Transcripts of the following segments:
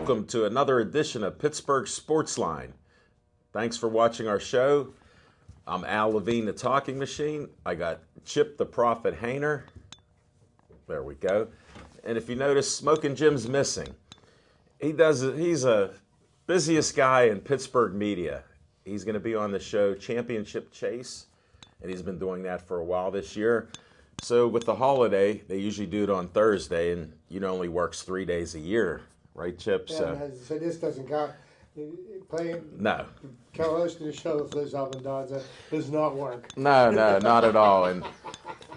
welcome to another edition of Pittsburgh Sportsline. Thanks for watching our show. I'm Al Levine, the Talking Machine. I got Chip the Prophet Hayner. There we go. And if you notice, Smoking Jim's missing. He's a busiest guy in Pittsburgh media. He's going to be on the show Championship Chase, and he's been doing that for a while this year. So with the holiday, they usually do it on Thursday, and only works 3 days a year, right, Chip? Yeah, so this doesn't count. Playing, no. Co-hosting the show with Liz Albandaza does not work. No, not at all.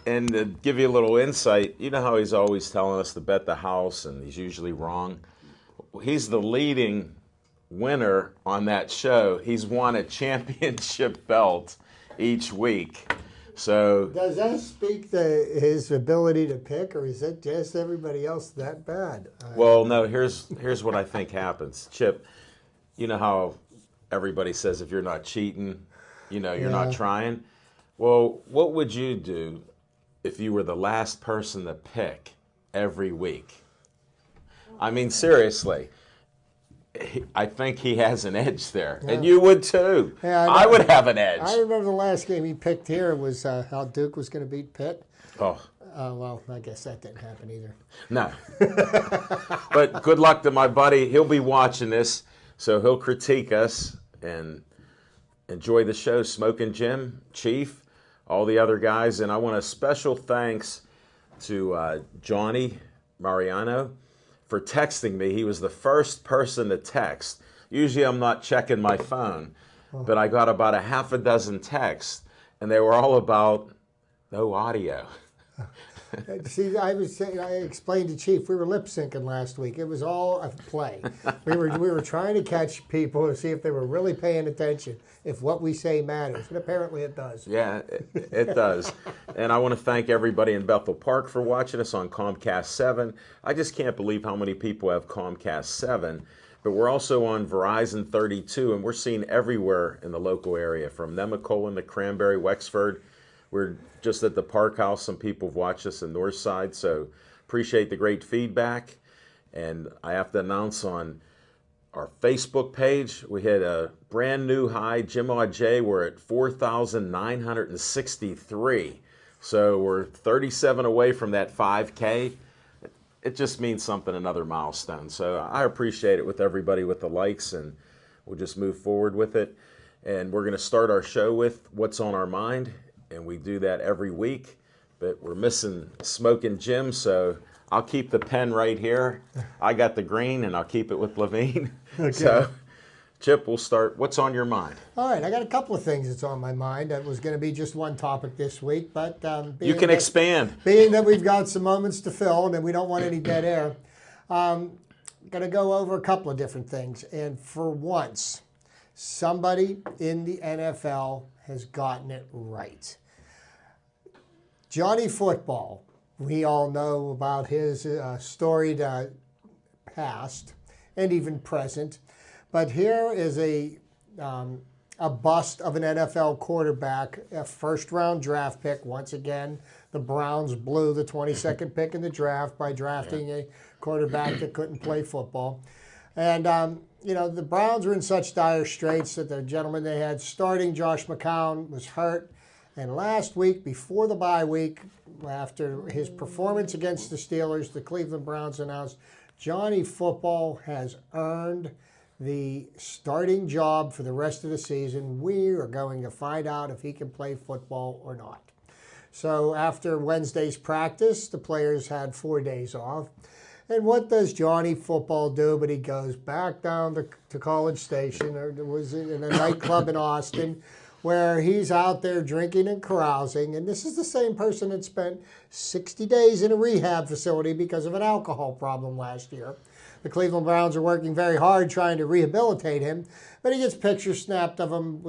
And to give you a little insight, you know how he's always telling us to bet the house, and he's usually wrong? He's the leading winner on that show. He's won a championship belt each week. So does that speak to his ability to pick, or is it just everybody else that bad? Well, no, here's what I think happens. Chip, you know how everybody says if you're not cheating, you're not trying? Well, what would you do if you were the last person to pick every week? I mean, seriously. I think he has an edge there, and you would too. Yeah, I would have an edge. I remember the last game he picked here was how Duke was going to beat Pitt. Oh. Well, I guess that didn't happen either. No. But good luck to my buddy. He'll be watching this, so he'll critique us and enjoy the show. Smoking Jim, Chief, all the other guys, and I want a special thanks to Johnny Mariano for texting me. He was the first person to text. Usually I'm not checking my phone, but I got about a half a dozen texts, and they were all about no audio. See, I explained to Chief, we were lip syncing last week. It was all a play. We were trying to catch people to see if they were really paying attention, if what we say matters, and apparently it does. Yeah, it does. And I want to thank everybody in Bethel Park for watching us on Comcast 7. I just can't believe how many people have Comcast 7. But we're also on Verizon 32, and we're seen everywhere in the local area, from Nemacolin to Cranberry, Wexford. We're just at the Park House. Some people have watched us in Northside, so appreciate the great feedback. And I have to announce on our Facebook page, we hit a brand new high. Jim J, we're at 4,963. So we're 37 away from that 5K. It just means something, another milestone. So I appreciate it with everybody with the likes, and we'll just move forward with it. And we're going to start our show with What's on Our Mind. And we do that every week, but we're missing Smoking Jim, so I'll keep the pen right here. I got the green, and I'll keep it with Levine. Okay. So, Chip, we'll start. What's on your mind? All right, I got a couple of things that's on my mind. That was going to be just one topic this week, but you can expand. Being that we've got some moments to fill, and we don't want any dead air, going to go over a couple of different things. And for once, somebody in the NFL has gotten it right. Johnny Football, we all know about his storied past and even present, but here is a bust of an NFL quarterback, a first-round draft pick. Once again, the Browns blew the 22nd pick in the draft by drafting a quarterback that couldn't play football. And the Browns were in such dire straits that the gentleman they had starting, Josh McCown, was hurt. And last week, before the bye week, after his performance against the Steelers, the Cleveland Browns announced Johnny Football has earned the starting job for the rest of the season. We are going to find out if he can play football or not. So after Wednesday's practice, the players had 4 days off. And what does Johnny Football do? But he goes back down to College Station, or was in a nightclub in Austin, where he's out there drinking and carousing. And this is the same person that spent 60 days in a rehab facility because of an alcohol problem last year. The Cleveland Browns are working very hard trying to rehabilitate him, but he gets pictures snapped of him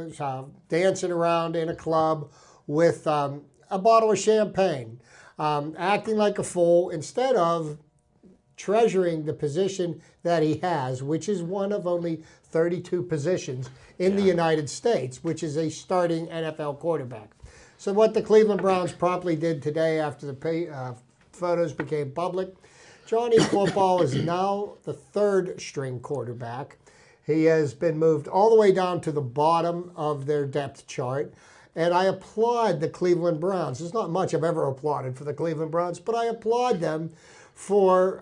dancing around in a club with a bottle of champagne, acting like a fool instead of treasuring the position that he has, which is one of only 32 positions in the United States, which is a starting NFL quarterback. So what the Cleveland Browns promptly did today after the photos became public, Johnny Football is now the third string quarterback. He has been moved all the way down to the bottom of their depth chart. And I applaud the Cleveland Browns. There's not much I've ever applauded for the Cleveland Browns, but I applaud them for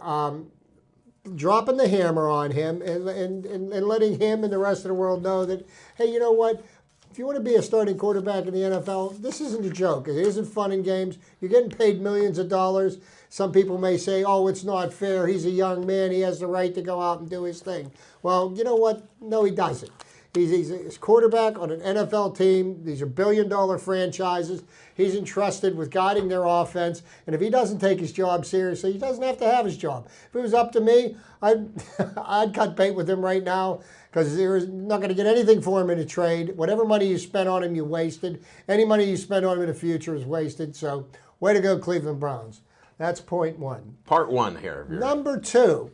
dropping the hammer on him and letting him and the rest of the world know that, hey, you know what? If you want to be a starting quarterback in the NFL, this isn't a joke. It isn't fun and games. You're getting paid millions of dollars. Some people may say, oh, it's not fair. He's a young man. He has the right to go out and do his thing. Well, you know what? No, he doesn't. He's a quarterback on an NFL team. These are billion-dollar franchises. He's entrusted with guiding their offense. And if he doesn't take his job seriously, he doesn't have to have his job. If it was up to me, I'd cut bait with him right now because you're not going to get anything for him in a trade. Whatever money you spent on him, you wasted. Any money you spend on him in the future is wasted. So way to go, Cleveland Browns. That's point one. Part one here. Number two,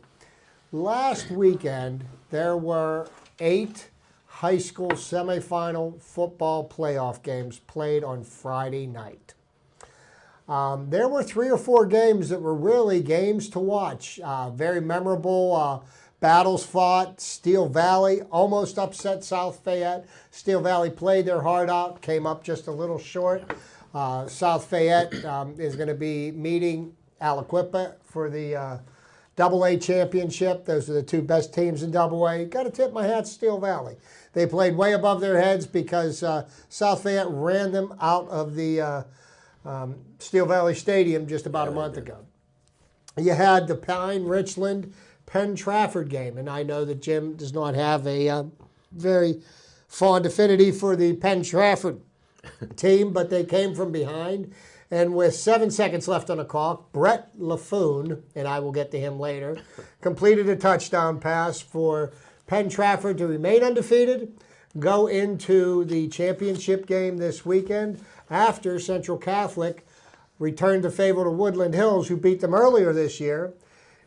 last weekend there were 8 high school semifinal football playoff games played on Friday night. There were 3 or 4 games that were really games to watch. Very memorable battles fought. Steel Valley almost upset South Fayette. Steel Valley played their heart out, came up just a little short. South Fayette is going to be meeting Aliquippa for the AA championship. Those are the 2 best teams in AA. Got to tip my hat to Steel Valley. They played way above their heads because South Fayette ran them out of the Steel Valley Stadium just about a month ago. You had the Pine Richland Penn Trafford game, and I know that Jim does not have a very fond affinity for the Penn Trafford team, but they came from behind. And with 7 seconds left on the clock, Brett LaFoon, and I will get to him later, completed a touchdown pass for Penn Trafford to remain undefeated, go into the championship game this weekend after Central Catholic returned the favor to Woodland Hills, who beat them earlier this year,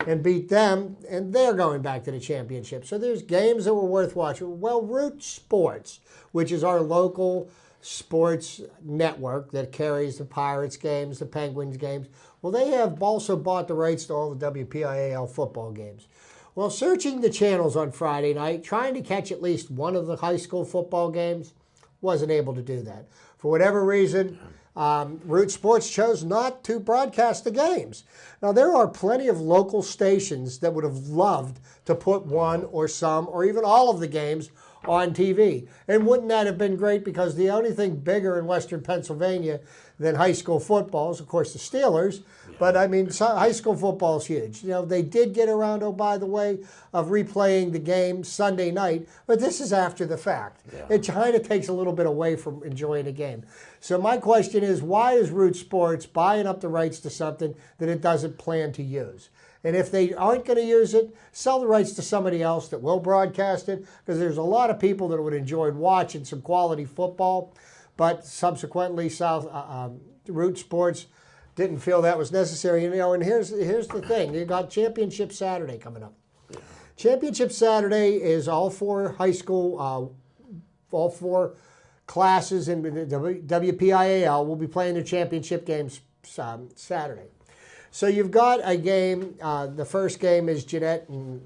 and beat them, and they're going back to the championship. So there's games that were worth watching. Well, Root Sports, which is our local sports network that carries the Pirates games, the Penguins games, well, they have also bought the rights to all the WPIAL football games. Well, searching the channels on Friday night, trying to catch at least one of the high school football games, wasn't able to do that. For whatever reason, Root Sports chose not to broadcast the games. Now, there are plenty of local stations that would have loved to put one or some or even all of the games on TV. And wouldn't that have been great? Because the only thing bigger in Western Pennsylvania than high school football is, of course, the Steelers. Yeah. But, I mean, high school football is huge. You know, they did get around, oh, by the way, of replaying the game Sunday night. But this is after the fact. Yeah. It kind of takes a little bit away from enjoying a game. So my question is, why is Root Sports buying up the rights to something that it doesn't plan to use? And if they aren't going to use it, sell the rights to somebody else that will broadcast it, because there's a lot of people that would enjoy watching some quality football. But subsequently, Root Sports didn't feel that was necessary. You know, and here's the thing: you got Championship Saturday coming up. Yeah. Championship Saturday is all 4 high school, all 4 classes in the WPIAL will be playing their championship games Saturday. So you've got a game. The first game is Jeanette and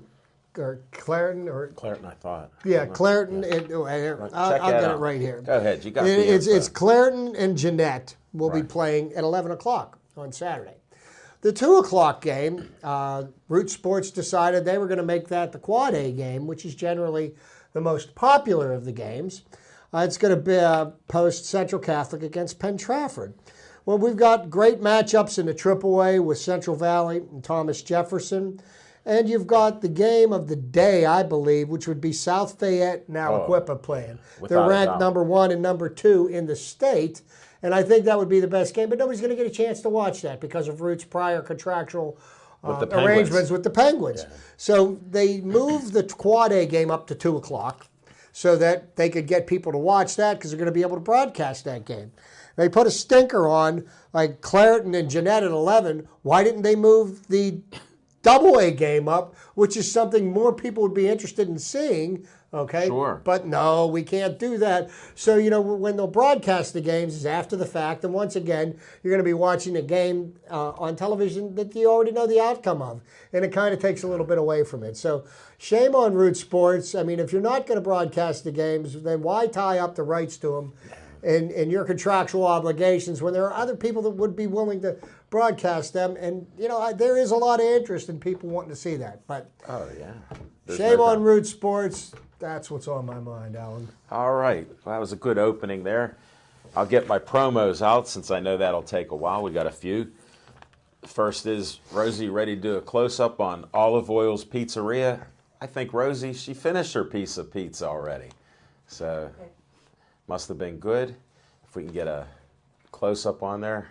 Clareton. Clareton, I thought. Yeah, Clareton. I'll get it right here. Go ahead. You got it's Clareton and Jeanette will be playing at 11 o'clock on Saturday. The 2 o'clock game, Root Sports decided they were going to make that the Quad A game, which is generally the most popular of the games. It's going to be post Central Catholic against Penn Trafford. Well, we've got great matchups in the AAA with Central Valley and Thomas Jefferson. And you've got the game of the day, I believe, which would be South Fayette and Aliquippa playing. They're ranked number 1 and number 2 in the state. And I think that would be the best game. But nobody's going to get a chance to watch that because of Root's prior contractual arrangements with the Penguins. Yeah. So they moved the Quad A game up to 2 o'clock so that they could get people to watch that because they're going to be able to broadcast that game. They put a stinker on, like Clareton and Jeanette at 11. Why didn't they move the double-A game up, which is something more people would be interested in seeing. Okay. Sure. But no, we can't do that. So, when they'll broadcast the games is after the fact. And once again, you're going to be watching a game on television that you already know the outcome of. And it kind of takes a little bit away from it. So shame on Root Sports. I mean, if you're not going to broadcast the games, then why tie up the rights to them and your contractual obligations when there are other people that would be willing to broadcast them? And, there is a lot of interest in people wanting to see that. But Oh, yeah. There's shame no on doubt. Root Sports. That's what's on my mind, Alan. All right. Well, that was a good opening there. I'll get my promos out since I know that'll take a while. We got a few. First is Rosie ready to do a close-up on Olive Oil's Pizzeria. I think Rosie, she finished her piece of pizza already. So must have been good. If we can get a close-up on there.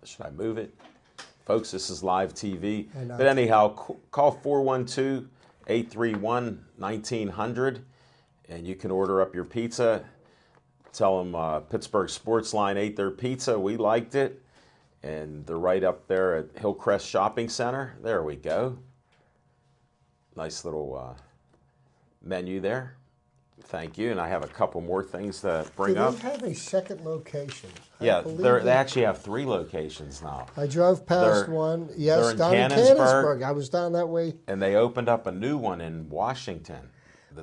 Should I move it? Folks, this is live TV. But anyhow, call 412-831-1900 and you can order up your pizza. Tell them Pittsburgh Sports Line ate their pizza. We liked it. And they're right up there at Hillcrest Shopping Center. There we go. Nice little menu there. Thank you. And I have a couple more things to bring up. Do they have a second location? Yeah, they actually have 3 locations now. I drove past They're- one. Yes, they're in down in Canonsburg. Canonsburg. I was down that way. And they opened up a new one in Washington,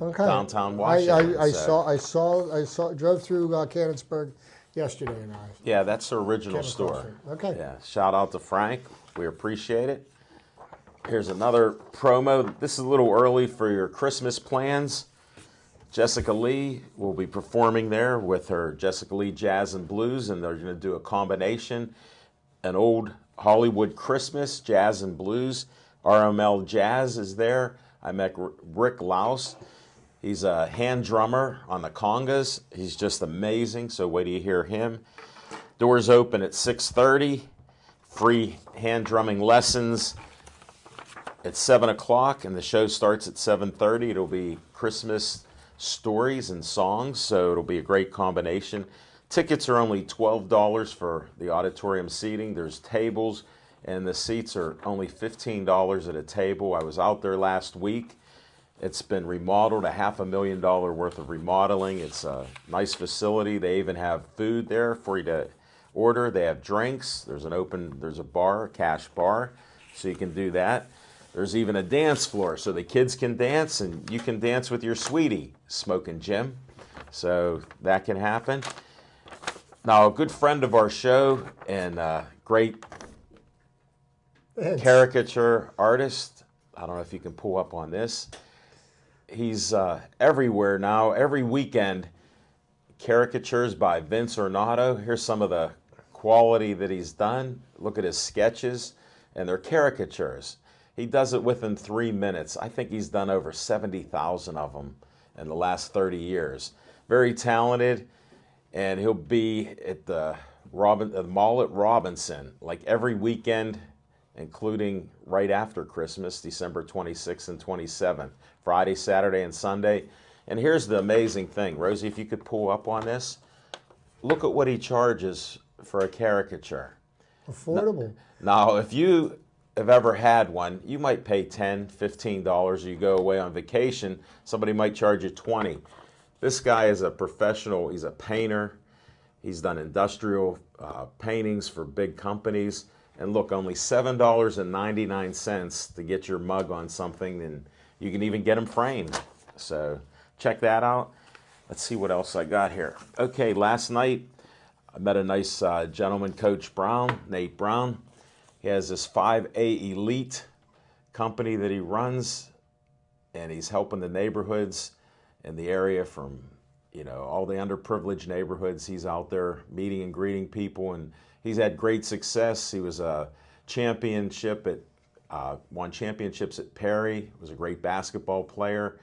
Okay. downtown Washington. I So- saw, drove through Canonsburg yesterday, and Yeah, that's the original came across store. it. Okay. Yeah, shout out to Frank. We appreciate it. Here's another promo. This is a little early for your Christmas plans. Jessica Lee will be performing there with her Jessica Lee Jazz and Blues, and they're going to do a combination, an old Hollywood Christmas, jazz and blues. RML Jazz is there. I met Rick Laus. He's a hand drummer on the congas. He's just amazing, so wait till you hear him. Doors open at 6:30. Free hand drumming lessons at 7 o'clock, and the show starts at 7:30. It'll be Christmas stories and songs, so it'll be a great combination. Tickets are only $12 for the auditorium seating. There's tables, and the seats are only $15 at a table. I was out there last week. It's been remodeled, $500,000 worth of remodeling. It's a nice facility. They even have food there for you to order. They have drinks. There's a bar, cash bar, so you can do that. There's even a dance floor, so the kids can dance, and you can dance with your sweetie, Smoking Jim. So that can happen. Now, a good friend of our show and great caricature artist, I don't know if you can pull up on this. He's everywhere now. Every weekend, caricatures by Vince Ornato. Here's some of the quality that he's done. Look at his sketches, and they're caricatures. He does it within 3 minutes. I think he's done over 70,000 of them in the last 30 years. Very talented, and he'll be at the mall at Robinson, like every weekend, including right after Christmas, December 26th and 27th, Friday, Saturday, and Sunday. And here's the amazing thing. Rosie, if you could pull up on this. Look at what he charges for a caricature. affordable. Now, if you have ever had one, you might pay $10, $15. You go away on vacation, somebody might charge you $20. This guy is a professional. He's a painter. He's done industrial paintings for big companies. And look, only $7.99 to get your mug on something, and you can even get them framed. So check that out. Let's see what else I got here. Okay, last night I met a nice gentleman, Coach Brown, Nate Brown. He has this 5A Elite company that he runs, and he's helping the neighborhoods in the area from, all the underprivileged neighborhoods. He's out there meeting and greeting people, and he's had great success. He was a won championships at Perry, was a great basketball player,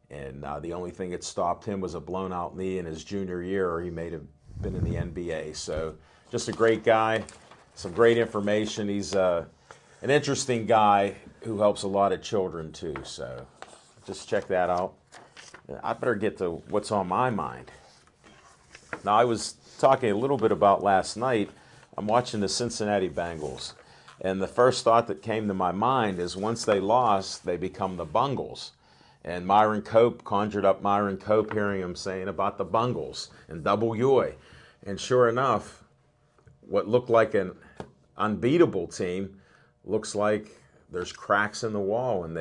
and the only thing that stopped him was a blown out knee in his junior year, or he may have been in the NBA. So just a great guy. Some great information. He's an interesting guy who helps a lot of children too. So just check that out. I better get to what's on my mind. Now, I was talking a little bit about last night. I'm watching the Cincinnati Bengals. And the first thought that came to my mind is once they lost, they become the Bungles. And Myron Cope conjured up Myron Cope, hearing him saying about the Bungles and Double Yoy. And sure enough, what looked like an unbeatable team looks like there's cracks in the wall, and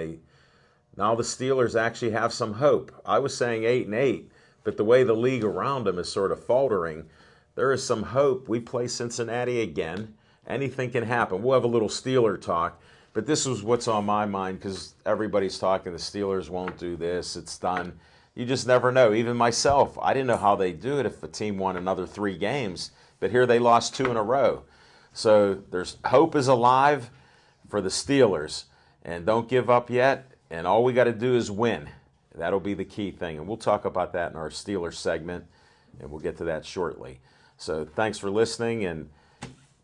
now the Steelers actually have some hope. I was saying 8-8, but the way the league around them is sort of faltering, there is some hope. We play Cincinnati again. Anything can happen. We'll have a little Steeler talk. But this is what's on my mind because everybody's talking the Steelers won't do this. It's done. You just never know. Even myself, I didn't know how they'd do it if a team won another 3 games. But here they lost 2 in a row. So there's hope is alive for the Steelers. And don't give up yet. And all we got to do is win. That'll be the key thing. And we'll talk about that in our Steelers segment. And we'll get to that shortly. So thanks for listening. And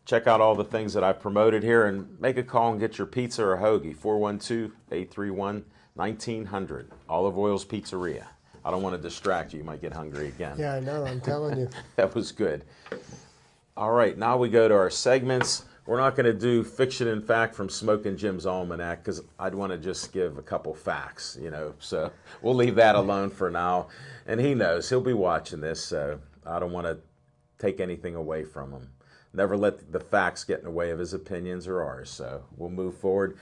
check out all the things that I've promoted here and make a call and get your pizza or hoagie, 412-831-1900, Olive Oil's Pizzeria. I don't want to distract you. You might get hungry again. Yeah, I know. I'm telling you. That was good. All right, now we go to our segments. We're not going to do fiction and fact from Smoking Jim's Almanac because I'd want to just give a couple facts, So we'll leave that alone for now. And he knows. He'll be watching this, so I don't want to take anything away from him. Never let the facts get in the way of his opinions or ours. So we'll move forward.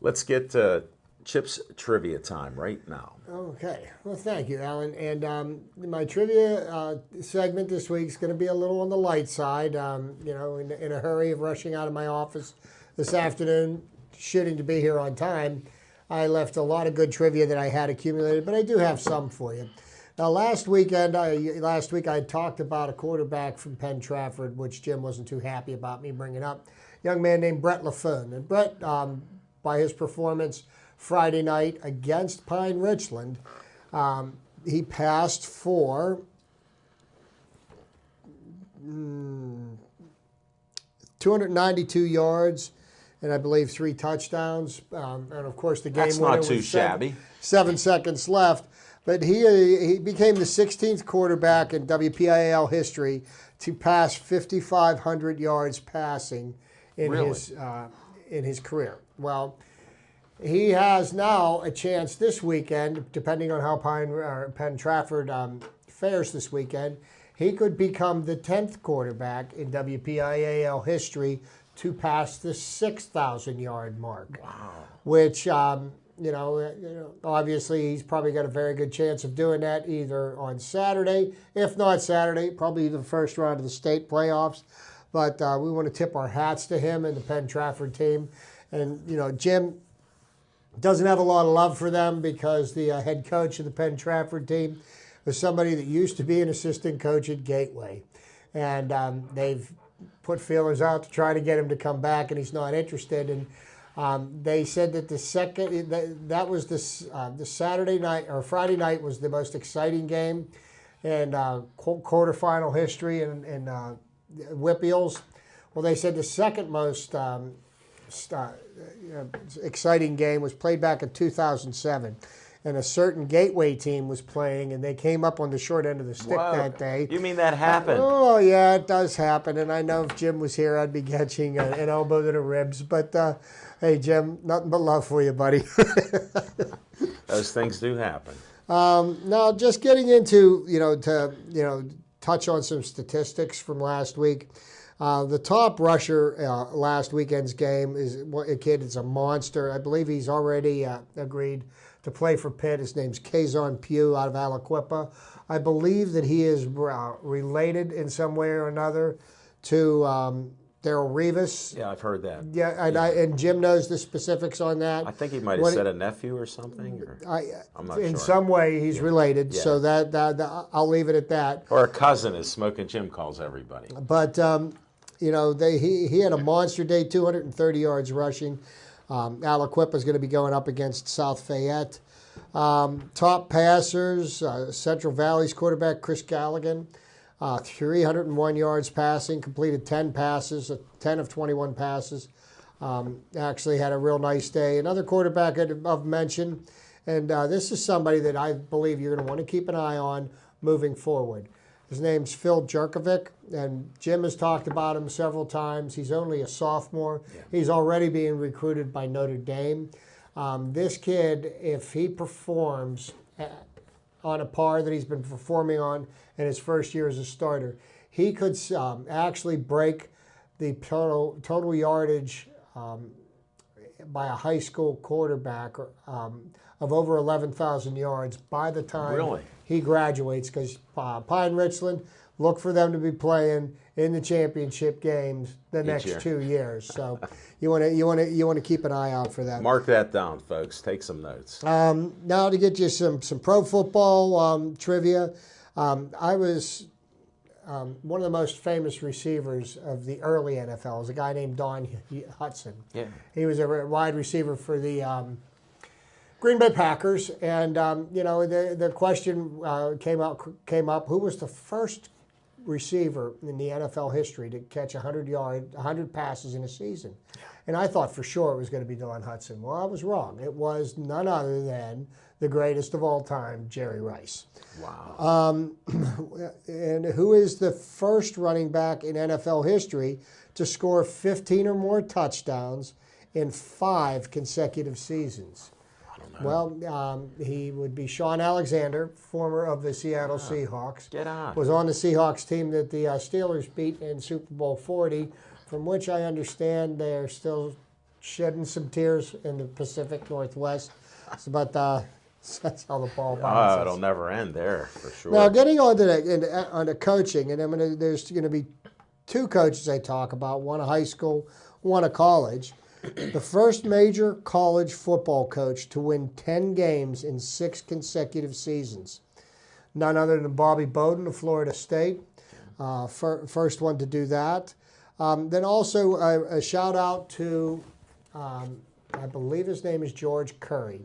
Let's get to Chip's trivia time right now. Okay. Well, thank you, Alan. And my trivia segment this week is going to be a little on the light side. In a hurry of rushing out of my office this afternoon, shooting to be here on time, I left a lot of good trivia that I had accumulated, but I do have some for you. Now, last week I talked about a quarterback from Penn Trafford, which Jim wasn't too happy about me bringing up. A young man named Brett LaFoon. And Brett, by his performance Friday night against Pine Richland, he passed for 292 yards and I believe 3 touchdowns. And of course, the game That's winner not too was shabby. 7 seconds left. But he became the 16th quarterback in WPIAL history to pass 5,500 yards passing in his career. Well, he has now a chance this weekend, depending on how Penn Trafford fares this weekend. He could become the 10th quarterback in WPIAL history to pass the 6,000-yard mark. Wow! Which obviously he's probably got a very good chance of doing that either on Saturday. If not Saturday, probably the first round of the state playoffs. But we want to tip our hats to him and the Penn Trafford team. And, Jim doesn't have a lot of love for them because the head coach of the Penn Trafford team was somebody that used to be an assistant coach at Gateway. And they've put feelers out to try to get him to come back, and he's not interested. And they said that the Saturday night or Friday night was the most exciting game in quarterfinal history in Whippeals. Well, they said the second most exciting game was played back in 2007. And a certain Gateway team was playing, and they came up on the short end of the stick that day. You mean that happened? Oh, yeah, it does happen. And I know if Jim was here, I'd be catching an elbow to the ribs. But, hey, Jim, nothing but love for you, buddy. Those things do happen. Now, just getting into, touch on some statistics from last week. The top rusher last weekend's game is a kid. It's a monster. I believe he's already agreed to play for Pitt. His name's Kazon Pugh out of Aliquippa. I believe that he is related in some way or another to Darrelle Revis. Yeah, I've heard that. Yeah, and Jim knows the specifics on that. I think he might have said a nephew or something. I'm not sure. In some way, he's related, so that I'll leave it at that. Or a cousin, as Smoking Jim calls everybody. But he had a monster day, 230 yards rushing. Aliquippa is going to be going up against South Fayette. Top passers, Central Valley's quarterback Chris Galligan, 301 yards passing, completed 10 passes, 10 of 21 passes. Actually had a real nice day. Another quarterback of mention, and this is somebody that I believe you're going to want to keep an eye on moving forward. His name's Phil Jerkovic, and Jim has talked about him several times. He's only a sophomore. Yeah. He's already being recruited by Notre Dame. This kid, if he performs on a par that he's been performing on in his first year as a starter, he could actually break the total yardage by a high school quarterback of over 11,000 yards by the time he graduates. Because Pine Richland, look for them to be playing in the championship games the next 2 years. So you want to keep an eye out for that. Mark that down, folks. Take some notes. Now to get you some pro football trivia. I was one of the most famous receivers of the early NFL was a guy named Don Hutson. Yeah. He was a wide receiver for the Green Bay Packers, and the question came up: who was the first receiver in the NFL history to catch 100 passes in a season? And I thought for sure it was going to be Don Hutson. Well, I was wrong. It was none other than the greatest of all time, Jerry Rice. Wow. And who is the first running back in NFL history to score 15 or more touchdowns in 5 consecutive seasons? I don't know. Well, he would be Sean Alexander, former of the Seattle Seahawks. Get on. Was on the Seahawks team that the Steelers beat in Super Bowl 40, from which I understand they're still shedding some tears in the Pacific Northwest. But that's how the ball bounces. It'll never end there, for sure. Now, getting on to coaching, and there's going to be 2 coaches I talk about, one a high school, one a college. The first major college football coach to win 10 games in 6 consecutive seasons. None other than Bobby Bowden of Florida State, first one to do that. Then also a shout out to, I believe his name is George Curry.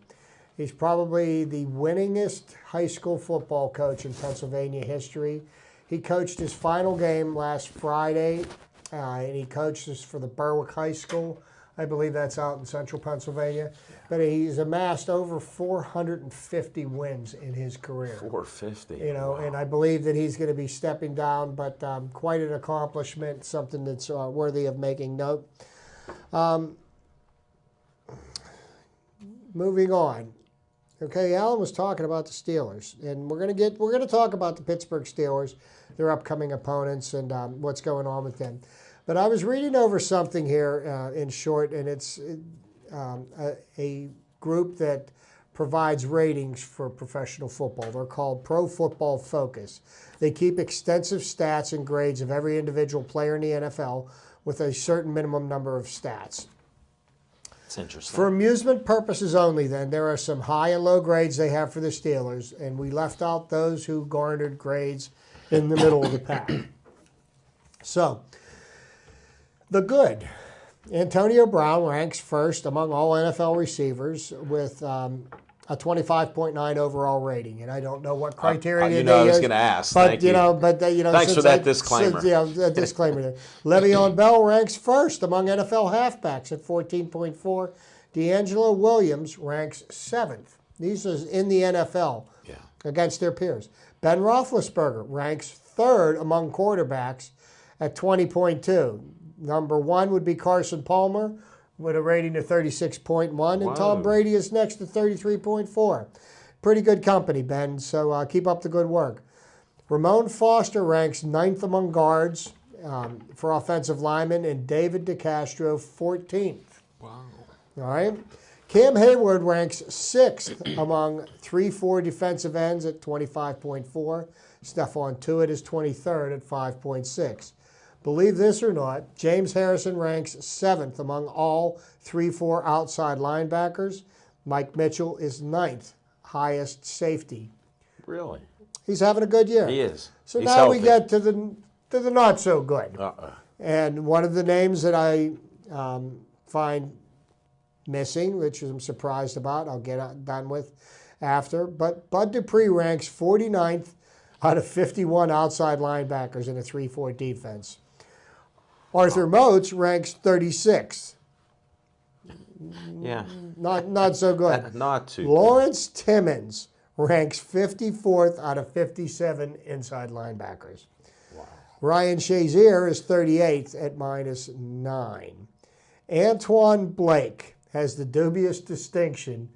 He's probably the winningest high school football coach in Pennsylvania history. He coached his final game last Friday, and he coached this for the Berwick High School. I believe that's out in central Pennsylvania. But he's amassed over 450 wins in his career. 450. Wow. And I believe that he's going to be stepping down, but quite an accomplishment, something that's worthy of making note. Moving on. Okay, Alan was talking about the Steelers, and we're going to talk about the Pittsburgh Steelers, their upcoming opponents, and what's going on with them. But I was reading over something here in short, and it's a group that provides ratings for professional football. They're called Pro Football Focus. They keep extensive stats and grades of every individual player in the NFL with a certain minimum number of stats. It's interesting. For amusement purposes only, then, there are some high and low grades they have for the Steelers, and we left out those who garnered grades in the middle of the pack. So, the good. Antonio Brown ranks first among all NFL receivers with a 25.9 overall rating, and I don't know what criteria they use. I was going to ask. But Thank you. Thanks for that disclaimer. A disclaimer there. Le'Veon Bell ranks first among NFL halfbacks at 14.4. D'Angelo Williams ranks 7th. These are in the NFL against their peers. Ben Roethlisberger ranks 3rd among quarterbacks at 20.2. Number 1 would be Carson Palmer with a rating of 36.1, and Tom Brady is next at 33.4. Pretty good company, Ben, so keep up the good work. Ramon Foster ranks 9th among guards for offensive linemen, and David DeCastro 14th. Wow. All right. Cam Hayward ranks 6th among 3-4 defensive ends at 25.4. Stephon Tuitt is 23rd at 5.6. Believe this or not, James Harrison ranks 7th among all 3-4 outside linebackers. Mike Mitchell is 9th, highest safety. Really? He's having a good year. He is. So He's now healthy. we get to the not so good. Uh-uh. And one of the names that I find missing, which I'm surprised about, I'll get done with after. But Bud Dupree ranks 49th out of 51 outside linebackers in a 3-4 defense. Arthur Moats ranks 36th. Yeah. Not so good. Not too Lawrence Timmons ranks 54th out of 57 inside linebackers. Wow. Ryan Shazier is 38th at -9. Antoine Blake has the dubious distinction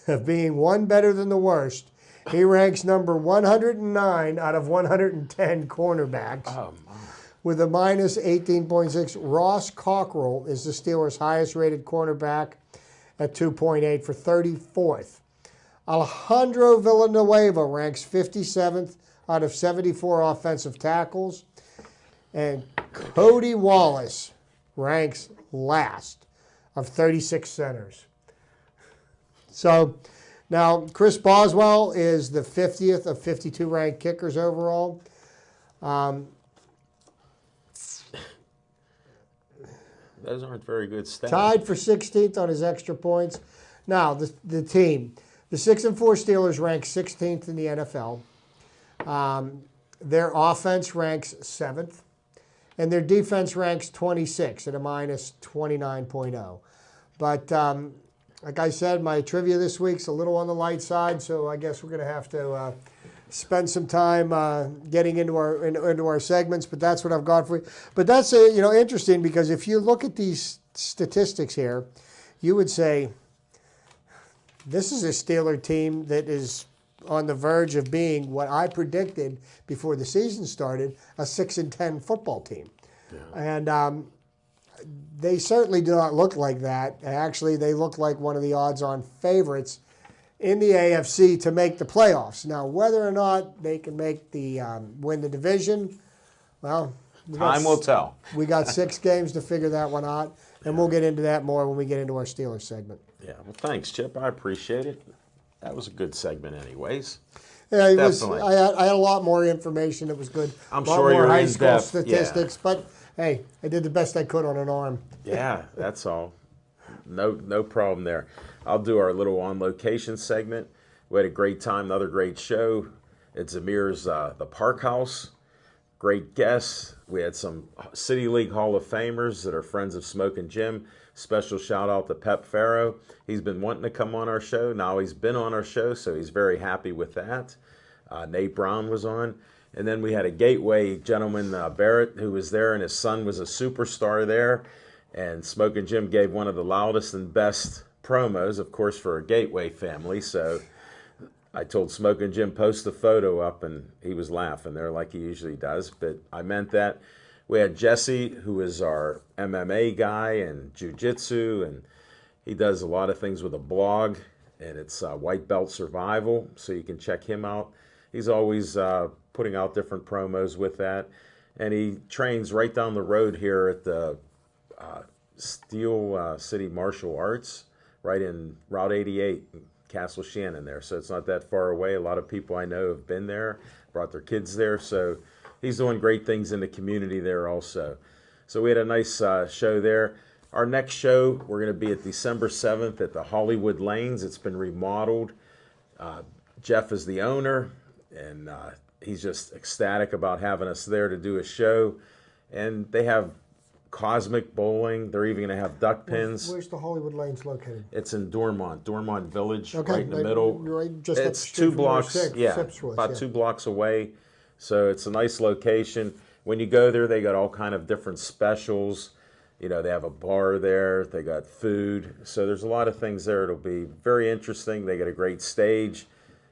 of being one better than the worst. He ranks number 109 out of 110 cornerbacks. Oh, my. With a -18.6. Ross Cockrell is the Steelers' highest rated cornerback at 2.8 for 34th. Alejandro Villanueva ranks 57th out of 74 offensive tackles. And Cody Wallace ranks last of 36 centers. So now Chris Boswell is the 50th of 52 ranked kickers overall. Those aren't very good stats. Tied for 16th on his extra points. Now, the team. The 6-4 Steelers rank 16th in the NFL. Their offense ranks 7th. And their defense ranks 26 at a -29.0. But like I said, my trivia this week's a little on the light side, so I guess we're going to have to spend some time getting into our segments. But that's what I've got for you. But that's interesting, because if you look at these statistics here, you would say this is a Steeler team that is on the verge of being what I predicted before the season started, a 6-10 football team. Yeah. And they certainly do not look like that. Actually, they look like one of the odds-on favorites in the AFC to make the playoffs. Now, whether or not they can make the win the division, well, time will tell. We got 6 games to figure that one out, and we'll get into that more when we get into our Steelers segment. Yeah, well, thanks, Chip. I appreciate it. That was a good segment anyways. Yeah, definitely. I had a lot more information that was good. I'm sure you're high in school depth. statistics, Yeah. But hey, I did the best I could on an arm. Yeah, that's all. No problem there. I'll do our little on-location segment. We had a great time, another great show at Zamir's The Park House. Great guests. We had some City League Hall of Famers that are friends of Smokin' Jim. Special shout out to Pep Farrow. He's been wanting to come on our show. Now he's been on our show, so he's very happy with that. Nate Brown was on. And then we had a Gateway gentleman, Barrett, who was there, and his son was a superstar there. And Smokin' Jim gave one of the loudest and best promos, of course, for a Gateway family. So I told Smokin' Jim, post the photo up, and he was laughing there like he usually does. But I meant that. We had Jesse, who is our MMA guy and jiu-jitsu, and he does a lot of things with a blog, and it's White Belt Survival, so you can check him out. He's always putting out different promos with that, and he trains right down the road here at the Steel City Martial Arts, right in Route 88, Castle Shannon there, so it's not that far away. A lot of people I know have been there, brought their kids there, so he's doing great things in the community there also. So we had a nice show there. Our next show, we're going to be at December 7th at the Hollywood Lanes. It's been remodeled. Jeff is the owner, and he's just ecstatic about having us there to do a show. And they have cosmic bowling. They're even going to have duck pins. Where's the Hollywood Lanes located? It's in Dormont Village, okay, right in the middle. Right, just it's 2 blocks, about yeah. 2 blocks away. So it's a nice location. When you go there, they got all kind of different specials. You know, they have a bar there. They got food. So there's a lot of things there. It'll be very interesting. They got a great stage,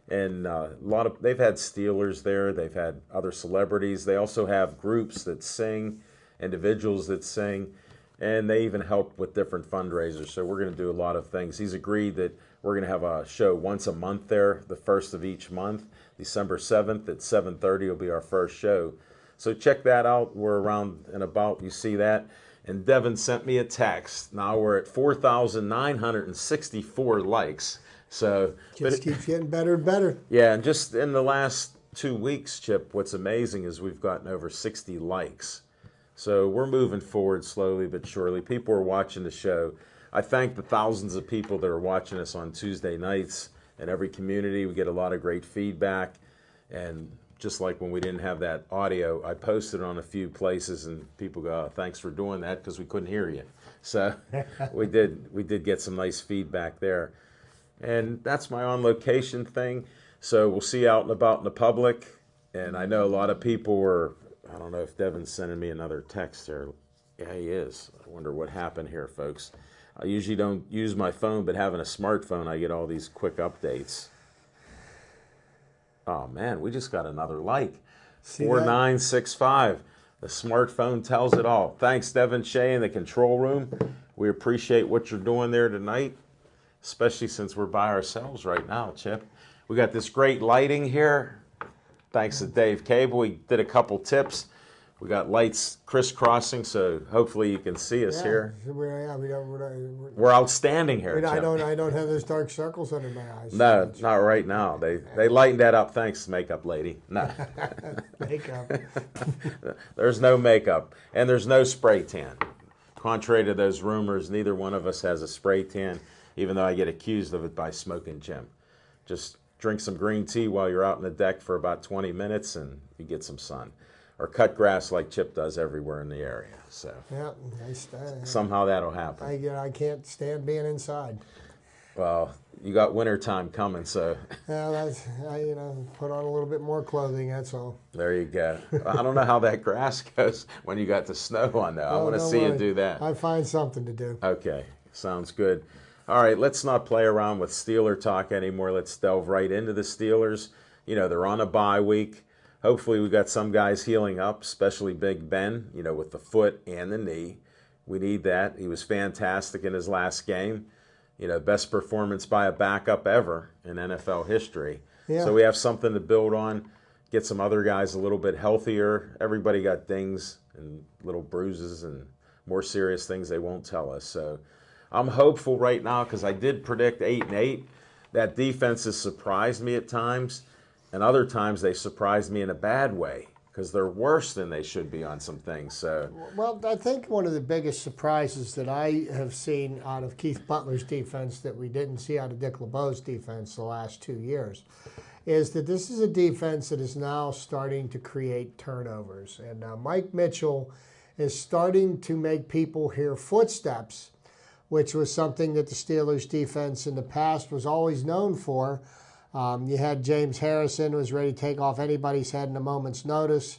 and they've had Steelers there. They've had other celebrities. They also have groups that sing, individuals that sing, and they even help with different fundraisers. So we're going to do a lot of things. He's agreed that we're going to have a show once a month there, the first of each month. December 7th at 7:30 will be our first show. So check that out. We're around and about. You see that. And Devin sent me a text. Now we're at 4,964 likes. So Just keeps getting better and better. Yeah, and just in the last 2 weeks, Chip, what's amazing is we've gotten over 60 likes. So we're moving forward slowly but surely. People are watching the show. I thank the thousands of people that are watching us on Tuesday nights. In every community, we get a lot of great feedback. And just like when we didn't have that audio, I posted on a few places, and people go, oh, thanks for doing that, because we couldn't hear you. So we did get some nice feedback there. And that's my on-location thing. So we'll see you out and about in the public. And I know a lot of people were, I don't know if Devin's sending me another text there. Yeah, he is. I wonder what happened here, folks. I usually don't use my phone, but having a smartphone, I get all these quick updates. Oh, man, we just got another like. 4965. The smartphone tells it all. Thanks, Devin Shea in the control room. We appreciate what you're doing there tonight, especially since we're by ourselves right now, Chip. We got this great lighting here. Thanks to Dave Cable. We did a couple tips. We got lights crisscrossing, so hopefully you can see us here. We're outstanding here. I don't have those dark circles under my eyes. No, not right now. They lightened that up. Thanks, makeup lady. No. Makeup. There's no makeup, and there's no spray tan. Contrary to those rumors, neither one of us has a spray tan, even though I get accused of it by Smoking Jim. Just drink some green tea while you're out on the deck for about 20 minutes, and you get some sun. Or cut grass like Chip does everywhere in the area. So yeah, somehow that'll happen. I can't stand being inside. Well, you got winter time coming, so. Well, I put on a little bit more clothing. That's all. There you go. I don't know how that grass goes when you got the snow on there. I want to see you do that. I find something to do. Okay, sounds good. All right, let's not play around with Steeler talk anymore. Let's delve right into the Steelers. They're on a bye week. Hopefully we got some guys healing up, especially Big Ben, with the foot and the knee. We need that. He was fantastic in his last game. Best performance by a backup ever in NFL history. Yeah. So we have something to build on, get some other guys a little bit healthier. Everybody got dings and little bruises and more serious things they won't tell us. So I'm hopeful right now because I did predict 8-8. That defense has surprised me at times. And other times they surprised me in a bad way because they're worse than they should be on some things. So, well, I think one of the biggest surprises that I have seen out of Keith Butler's defense that we didn't see out of Dick LeBeau's defense the last 2 years is that this is a defense that is now starting to create turnovers. And Mike Mitchell is starting to make people hear footsteps, which was something that the Steelers' defense in the past was always known for. You had James Harrison, who was ready to take off anybody's head in a moment's notice.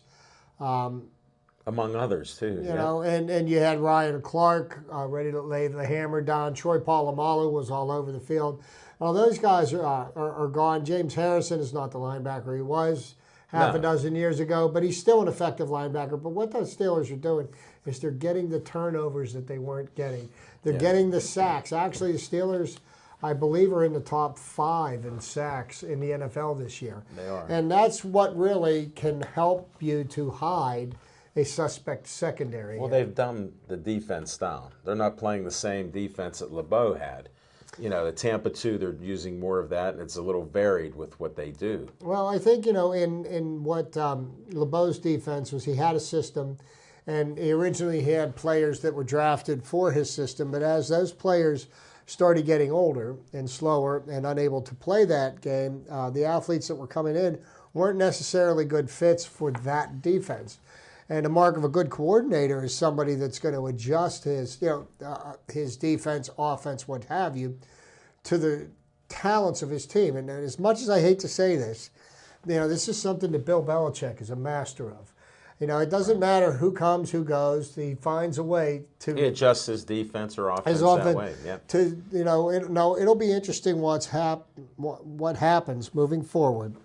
Among others, too. And you had Ryan Clark ready to lay the hammer down. Troy Polamalu was all over the field. Well, those guys are gone. James Harrison is not the linebacker he was half a dozen years ago, but he's still an effective linebacker. But what the Steelers are doing is they're getting the turnovers that they weren't getting. They're getting the sacks. Actually, the Steelers, I believe, are in the top 5 in sacks in the NFL this year. They are. And that's what really can help you to hide a suspect secondary. Well, they've dumbed the defense down. They're not playing the same defense that LeBeau had. The Tampa 2, they're using more of that, and it's a little varied with what they do. Well, I think, in what LeBeau's defense was, he had a system, and he had players that were drafted for his system, but as those players started getting older and slower and unable to play that game, the athletes that were coming in weren't necessarily good fits for that defense. And the mark of a good coordinator is somebody that's going to adjust his defense, offense, what have you, to the talents of his team. And as much as I hate to say this, this is something that Bill Belichick is a master of. It doesn't matter who comes, who goes. He finds a way to. He adjusts his defense or offense that way. Yeah. It'll be interesting what happens moving forward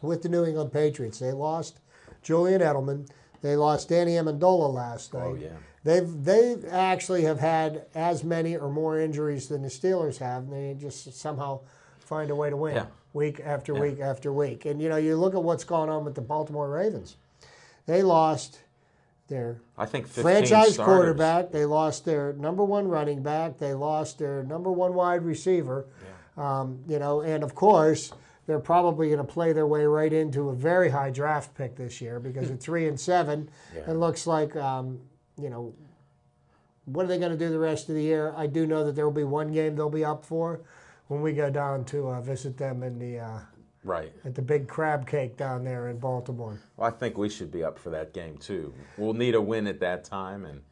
with the New England Patriots. They lost Julian Edelman. They lost Danny Amendola last night. Oh yeah. They actually have had as many or more injuries than the Steelers have, and they just somehow find a way to win week after week after week. And you look at what's going on with the Baltimore Ravens. They lost their franchise quarterback. They lost their number 1 running back. They lost their number 1 wide receiver. Yeah. And of course, they're probably going to play their way right into a very high draft pick this year because at 3-7, it looks like, what are they going to do the rest of the year? I do know that there will be one game they'll be up for when we go down to visit them in the at the big crab cake down there in Baltimore. Well, I think we should be up for that game too. We'll need a win at that time,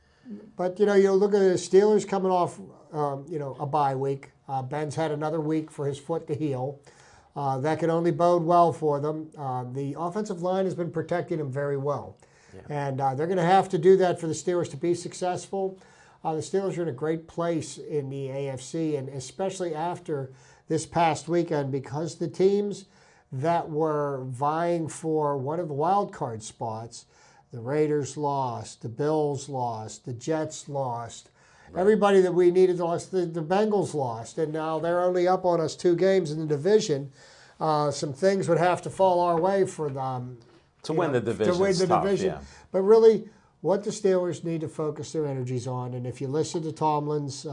But you look at the Steelers coming off a bye week. Ben's had another week for his foot to heal. That can only bode well for them. The offensive line has been protecting them very well. And they're going to have to do that for the Steelers to be successful. The Steelers are in a great place in the AFC, and especially after this past weekend, because the teams that were vying for one of the wild card spots, the Raiders lost, the Bills lost, the Jets lost. Right. Everybody that we needed lost. The Bengals lost, and now they're only up on us 2 games in the division. Some things would have to fall our way for them to win the division. To win the division. Yeah. But really, what the Steelers need to focus their energies on, and if you listen to Tomlin's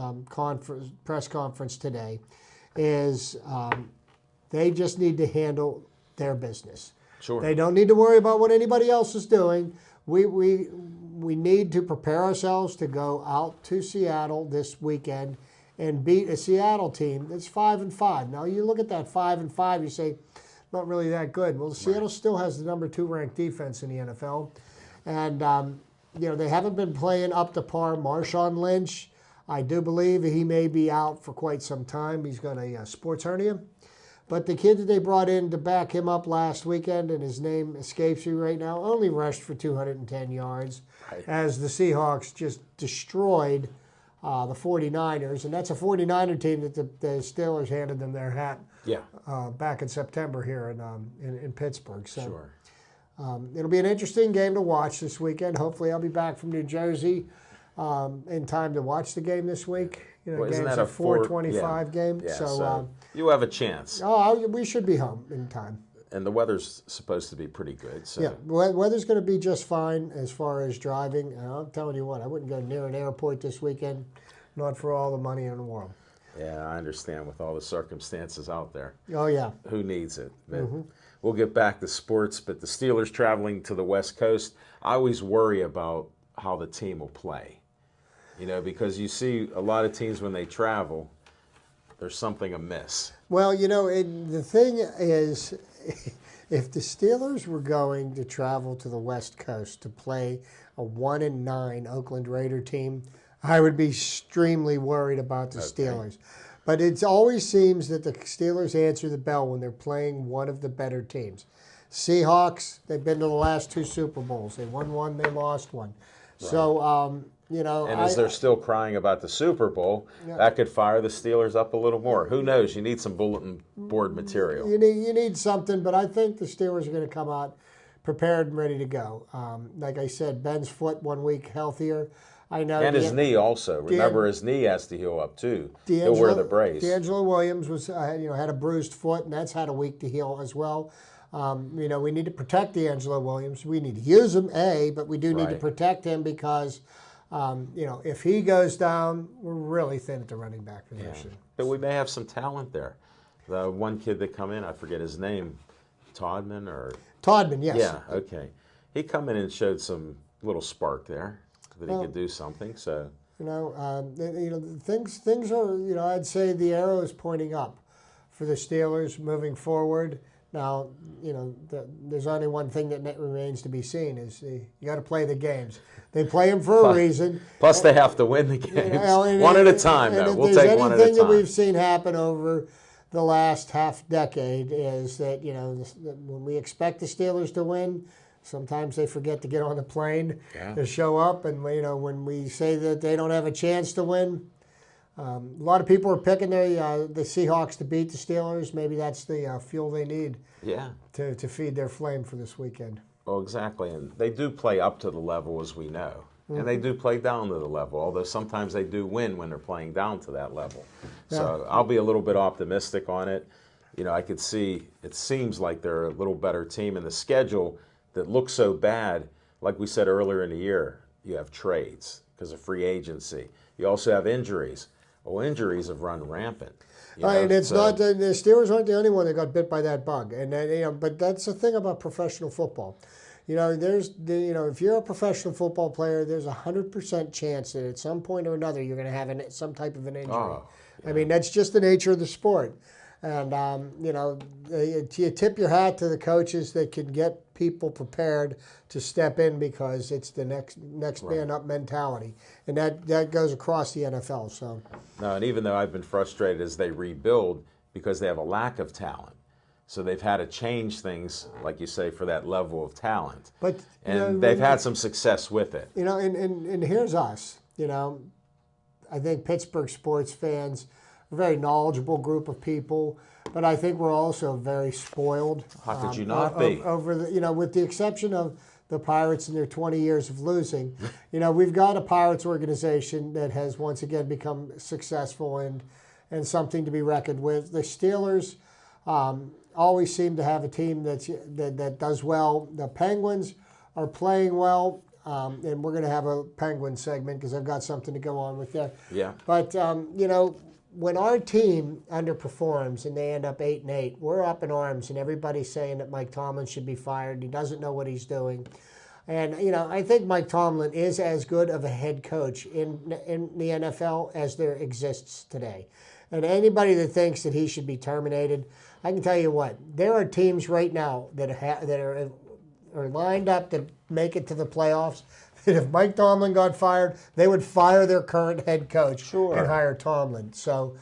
press conference today, is they just need to handle their business. Sure. They don't need to worry about what anybody else is doing. We need to prepare ourselves to go out to Seattle this weekend and beat a Seattle team that's 5-5. Now you look at that 5-5, you say, not really that good. Well, Seattle still has the number 2 ranked defense in the NFL, and they haven't been playing up to par. Marshawn Lynch, I do believe he may be out for quite some time. He's got a sports hernia. But the kid that they brought in to back him up last weekend, and his name escapes me right now, only rushed for 210 yards as the Seahawks just destroyed the 49ers. And that's a 49er team that the Steelers handed them their hat back in September here in Pittsburgh. So Sure. It'll be an interesting game to watch this weekend. Hopefully I'll be back from New Jersey in time to watch the game this week. Isn't that a 4:25 game? Yeah, so you have a chance. We should be home in time. And the weather's supposed to be pretty good. So. Yeah, weather's going to be just fine as far as driving. And I'm telling you what, I wouldn't go near an airport this weekend, not for all the money in the world. Yeah, I understand with all the circumstances out there. Oh, yeah. Who needs it? We'll get back to sports, but the Steelers traveling to the West Coast, I always worry about how the team will play. Because you see a lot of teams when they travel, there's something amiss. Well, the thing is, if the Steelers were going to travel to the West Coast to play a 1-9 Oakland Raider team, I would be extremely worried about the Steelers. But it always seems that the Steelers answer the bell when they're playing one of the better teams. Seahawks, they've been to the last 2 Super Bowls. They won one, they lost one. Right. So, and as they're still crying about the Super Bowl, that could fire the Steelers up a little more. Who knows? You need some bulletin board material. You need something, but I think the Steelers are going to come out prepared and ready to go. Like I said, Ben's foot 1 week healthier. I know. And his knee also. Remember, his knee has to heal up too. He'll wear the brace. DeAngelo Williams was, had a bruised foot, and that's had a week to heal as well. We need to protect DeAngelo Williams. We need to use him, but we do need to protect him because, if he goes down, we're really thin at the running back position. Yeah. But we may have some talent there. The one kid that come in, I forget his name, Todman, yes. Yeah, okay. He come in and showed some little spark there that he could do something. So things are. I'd say the arrow is pointing up for the Steelers moving forward. Now, there's only one thing that remains to be seen is you got to play the games. They play them for a reason. Plus, they have to win the games one at a time. Though we'll take one at a time. Anything that we've seen happen over the last half decade is that when we expect the Steelers to win, sometimes they forget to get on the plane to show up, and when we say that they don't have a chance to win. A lot of people are picking the Seahawks to beat the Steelers. Maybe that's the fuel they need to feed their flame for this weekend. Well, exactly. And they do play up to the level, as we know. Mm-hmm. And they do play down to the level, although sometimes they do win when they're playing down to that level. Yeah. So I'll be a little bit optimistic on it. I could see it seems like they're a little better team. And the schedule that looks so bad, like we said earlier in the year, you have trades because of free agency. You also have injuries. Well, injuries have run rampant. And it's not the Steelers aren't the only one that got bit by that bug. And but that's the thing about professional football. If you're a professional football player, there's 100% chance that at some point or another you're going to have some type of an injury. Oh, yeah. I mean, that's just the nature of the sport. And you tip your hat to the coaches that can get people prepared to step in because it's the next man up mentality, and that goes across the NFL. So no, and even though I've been frustrated as they rebuild because they have a lack of talent, So they've had to change things, like you say, for that level of talent. But and they've had some success with it. And here's us. I think Pittsburgh sports fans are a very knowledgeable group of people, but I think we're also very spoiled. How could you not be? Over the, with the exception of the Pirates and their 20 years of losing, we've got a Pirates organization that has once again become successful and something to be reckoned with. The Steelers always seem to have a team that does well. The Penguins are playing well. And we're going to have a Penguin segment because I've got something to go on with there. Yeah. But, when our team underperforms and they end up 8-8, we're up in arms and everybody's saying that Mike Tomlin should be fired. He doesn't know what he's doing. And, I think Mike Tomlin is as good of a head coach in the NFL as there exists today. And anybody that thinks that he should be terminated, I can tell you what, there are teams right now that are lined up to make it to the playoffs. And if Mike Tomlin got fired, they would fire their current head coach and hire Tomlin. So,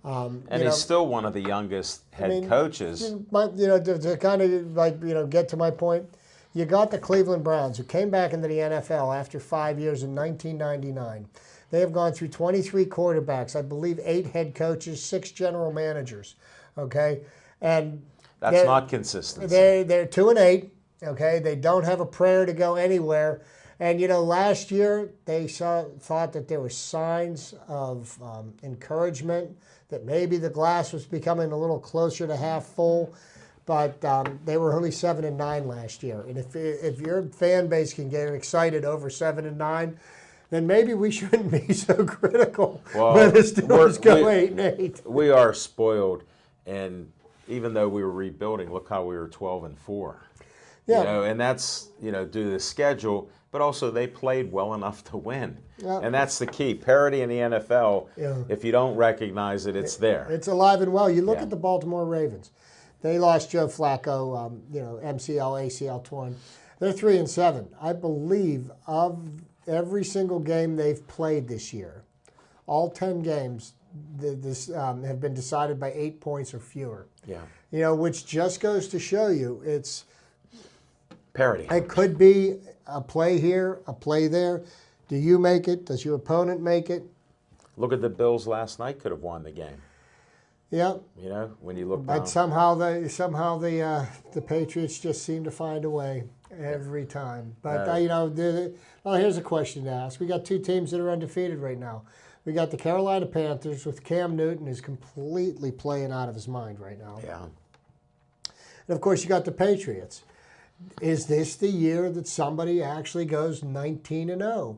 and he's still one of the youngest head coaches. To kind of get to my point, you got the Cleveland Browns who came back into the NFL after 5 years in 1999. They have gone through 23 quarterbacks, I believe 8 head coaches, 6 general managers. Okay, and that's not consistency. They're 2-8. Okay, they don't have a prayer to go anywhere. And, last year they thought that there were signs of encouragement, that maybe the glass was becoming a little closer to half full. But they were only 7-9 last year. And if your fan base can get excited over 7-9, then maybe we shouldn't be so critical when the Steelers go 8-8. We are spoiled. And even though we were rebuilding, look how we were 12-4. Yeah. And that's, due to the schedule, but also they played well enough to win. Yeah. And that's the key. Parity in the NFL, if you don't recognize it, it's there. It's alive and well. You look at the Baltimore Ravens. They lost Joe Flacco, MCL, ACL torn. They're 3-7. I believe of every single game they've played this year, all 10 games have been decided by 8 points or fewer. Yeah. Which just goes to show you it's parity. It could be a play here, a play there. Do you make it? Does your opponent make it? Look at the Bills last night. Could have won the game. Yeah. When you look. But down. somehow the Patriots just seem to find a way every time. But here's a question to ask. We got 2 teams that are undefeated right now. We got the Carolina Panthers with Cam Newton is completely playing out of his mind right now. Yeah. And of course you got the Patriots. Is this the year that somebody actually goes 19-0?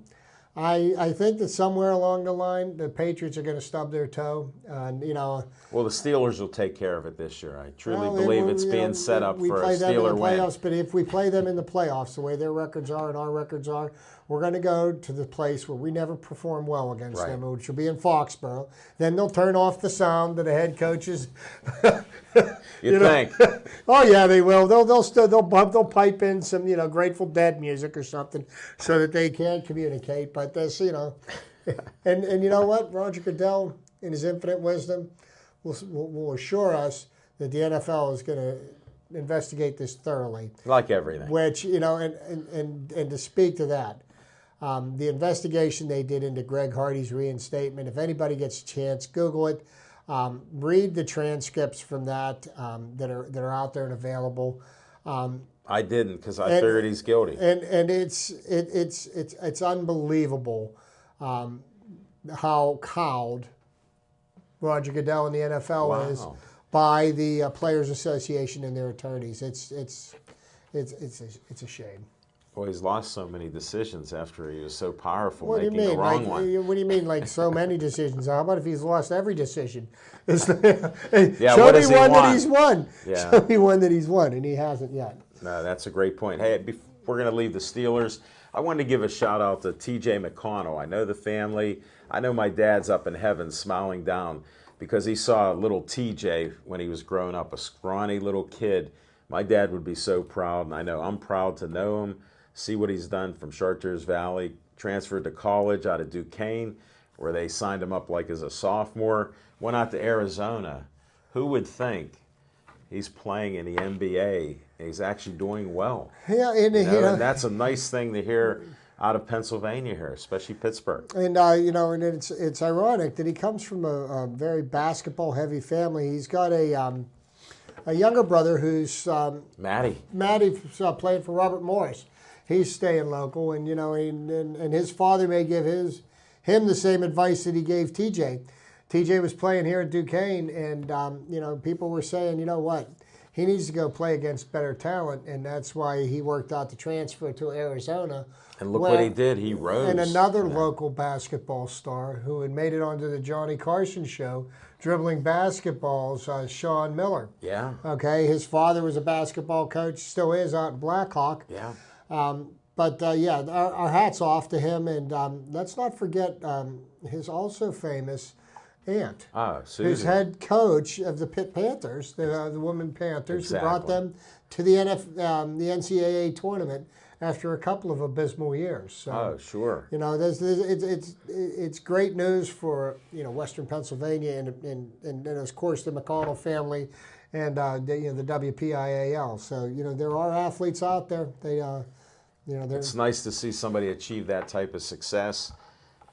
I think that somewhere along the line, the Patriots are going to stub their toe. Well, the Steelers will take care of it this year. I truly believe it's being set up for a Steeler win. But if we play them in the playoffs, the way their records are and our records are, we're going to go to the place where we never perform well against them, which will be in Foxborough. Then they'll turn off the sound to the head coaches. You think? Oh yeah, they will. They'll pipe in some Grateful Dead music or something so that they can communicate. But this, and you know what? Roger Goodell, in his infinite wisdom, will assure us that the NFL is going to investigate this thoroughly. Like everything. Which and to speak to that. The investigation they did into Greg Hardy's reinstatement, if anybody gets a chance, Google it. Read the transcripts from that that are out there and available. I didn't because I figured he's guilty. And it's unbelievable how cowed Roger Goodell and the NFL is by the Players Association and their attorneys. It's a shame. Well, he's lost so many decisions after he was so powerful What do you making mean? the wrong one. What do you mean, like so many decisions? How about if he's lost every decision? Yeah, show what me has he one won? that he's won. Yeah. Show me one that he's won, and he hasn't yet. No, that's a great point. Hey, we're going to leave the Steelers. I wanted to give a shout out to T.J. McConnell. I know the family. I know my dad's up in heaven smiling down because he saw little T.J. when he was growing up, a scrawny little kid. My dad would be so proud, and I know I'm proud to know him. See what he's done from Chartiers Valley, transferred to college out of Duquesne, where they signed him up like as a sophomore, went out to Arizona. Who would think he's playing in the NBA. He's actually doing well. Yeah, and, And that's a nice thing to hear out of Pennsylvania here, especially Pittsburgh. And and it's ironic that he comes from a very basketball heavy family. He's got a younger brother who's Matty's playing for Robert Morris. He's staying local, and and his father may give him the same advice that he gave TJ. TJ was playing here at Duquesne, and people were saying, you know what, he needs to go play against better talent, and that's why he worked out the transfer to Arizona. And look what he did. He rose. And another local basketball star who had made it onto the Johnny Carson show, dribbling basketballs, Sean Miller. Yeah. Okay, his father was a basketball coach, still is out in Blackhawk. Yeah. Our hats off to him, and let's not forget his also famous aunt, who's head coach of the Pitt Panthers, the women Panthers, who brought them to the the NCAA tournament after a couple of abysmal years. So, sure. It's great news for Western Pennsylvania and of course the McConnell family and the WPIAL. So there are athletes out there. It's nice to see somebody achieve that type of success.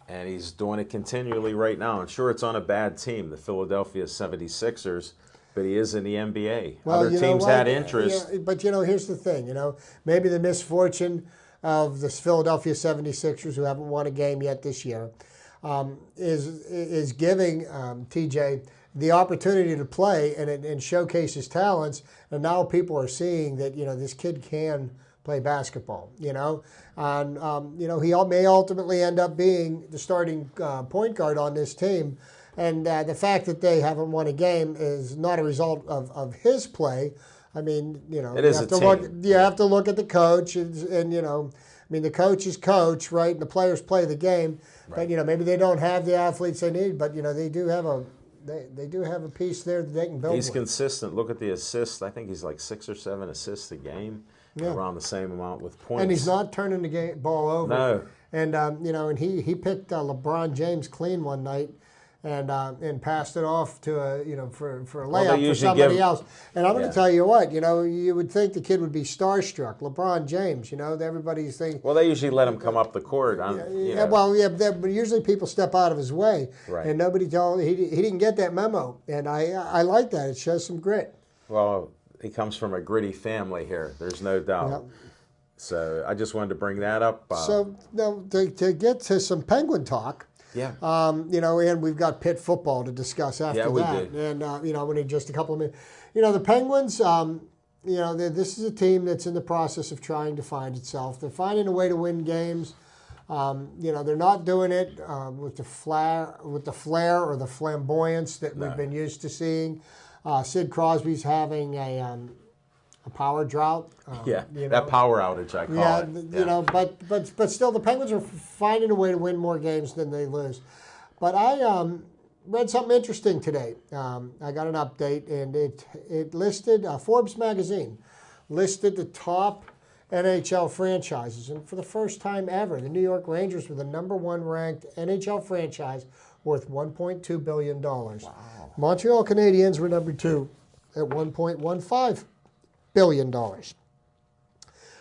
And he's doing it continually right now. And sure, it's on a bad team, the Philadelphia 76ers, but he is in the NBA. Well, other teams had interest. But here's the thing. Maybe the misfortune of the Philadelphia 76ers, who haven't won a game yet this year, is giving TJ the opportunity to play and showcase his talents. And now people are seeing that this kid can play basketball, and he may ultimately end up being the starting point guard on this team. And the fact that they haven't won a game is not a result of his play. I mean, it is you have to look at the coach, and the coach is coach, right? And the players play the game, right. But maybe they don't have the athletes they need, but they do have a piece there that they can build. He's with. Consistent. Look at the assists. I think he's like 6 or 7 assists a game. Yeah. Around the same amount with points. And he's not turning the ball over. No. And and he picked LeBron James clean one night, and passed it off to for a layup for somebody else. And I'm going to tell you what, you would think the kid would be starstruck. LeBron James, everybody's thinking. Well, they usually let him come up the court. But usually people step out of his way, right. And nobody told he didn't get that memo, and I like that. It shows some grit. Well. He comes from a gritty family here. There's no doubt. Yep. So I just wanted to bring that up. So now to get to some Penguin talk. Yeah. And we've got Pitt football to discuss after that. Yeah, we did. And we need just a couple of minutes. The Penguins. This is a team that's in the process of trying to find itself. They're finding a way to win games. They're not doing it with the flair or the flamboyance that we've been used to seeing. Sid Crosby's having a power drought. That power outage, I call it. But still, the Penguins are finding a way to win more games than they lose. But I read something interesting today. I got an update, and it listed Forbes magazine listed the top NHL franchises, and for the first time ever, the New York Rangers were the #1 ranked NHL franchise, worth $1.2 billion. Wow. Montreal Canadiens were number 2 at $1.15 billion.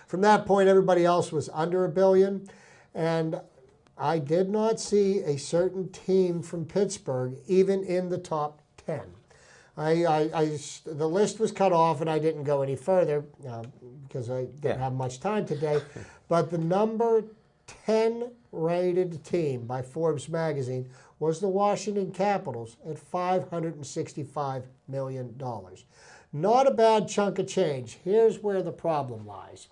From that point, everybody else was under $1 billion, and I did not see a certain team from Pittsburgh even in the top 10. The list was cut off, and I didn't go any further because I didn't have much time today. But the number 10 rated team by Forbes magazine was the Washington Capitals at $565 million. Not a bad chunk of change. Here's where the problem lies.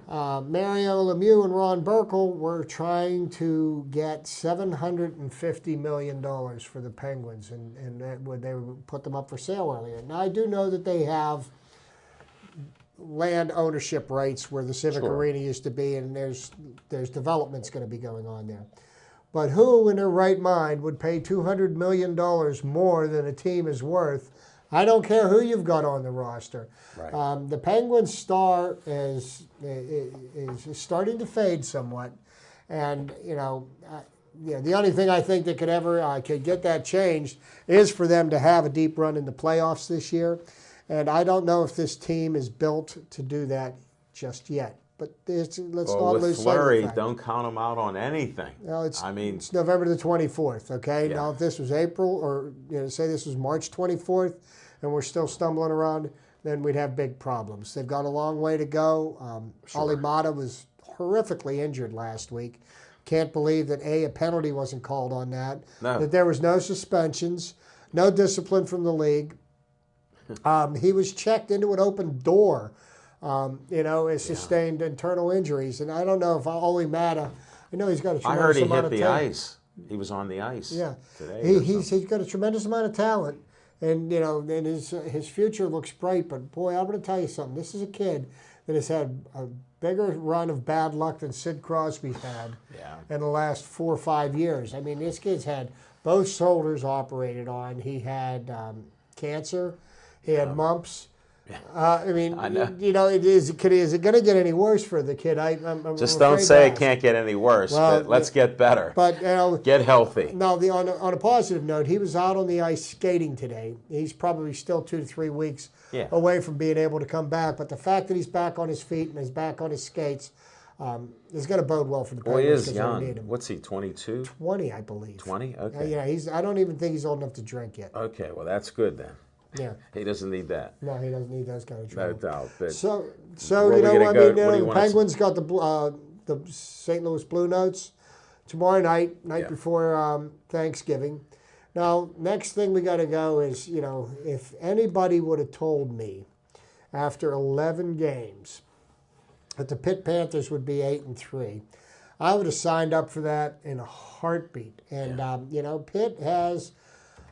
Mario Lemieux and Ron Burkle were trying to get $750 million for the Penguins, and they would put them up for sale earlier. Now, I do know that they have land ownership rights where the Civic Arena used to be, and there's developments going to be going on there. But who in their right mind would pay $200 million more than a team is worth? I don't care who you've got on the roster. Right. The Penguins' star is starting to fade somewhat, and the only thing I think that could get that changed is for them to have a deep run in the playoffs this year. And I don't know if this team is built to do that just yet. But let's not lose sight of Fleury, the fact. don't count him out on anything. No, it's mean, it's November the 24th, okay? Yeah. Now, if this was April or say this was March 24th and we're still stumbling around, then we'd have big problems. They've got a long way to go. Ali Mata was horrifically injured last week. Can't believe that, a penalty wasn't called on that, No. that there was no suspensions, no discipline from the league. He was checked into an open door, has sustained internal injuries. And I don't know if Ali Mata, I know he's got a tremendous I heard he amount hit of the talent. ice. He was on the ice today. He's got a tremendous amount of talent. And, and his future looks bright. But, boy, I'm going to tell you something. This is a kid that has had a bigger run of bad luck than Sid Crosby's had in the last 4 or 5 years. I mean, this kid's had both shoulders operated on. He had cancer. He had mumps. I know. Is it going to get any worse for the kid? I'm Just afraid don't say not. it can't get any worse, Well, but let's get better. But Get healthy. now, on a positive note, he was out on the ice skating today. He's probably still 2 to 3 weeks away from being able to come back. But the fact that he's back on his feet and he's back on his skates is going to bode well for the Boy, he Penguins. is 'cause they young. need him. What's he, 22? 20, I believe. 20? Okay. I don't even think he's old enough to drink yet. Okay, well, that's good then. Yeah. He doesn't need that. No, he doesn't need those kind of No trouble. doubt. But So where are we gonna go? What do you the wanna Penguins got the St. Louis Blue Notes tomorrow night before Thanksgiving. Now, next thing we got to go is, if anybody would have told me after 11 games that the Pitt Panthers would be 8-3, I would have signed up for that in a heartbeat. And Pitt has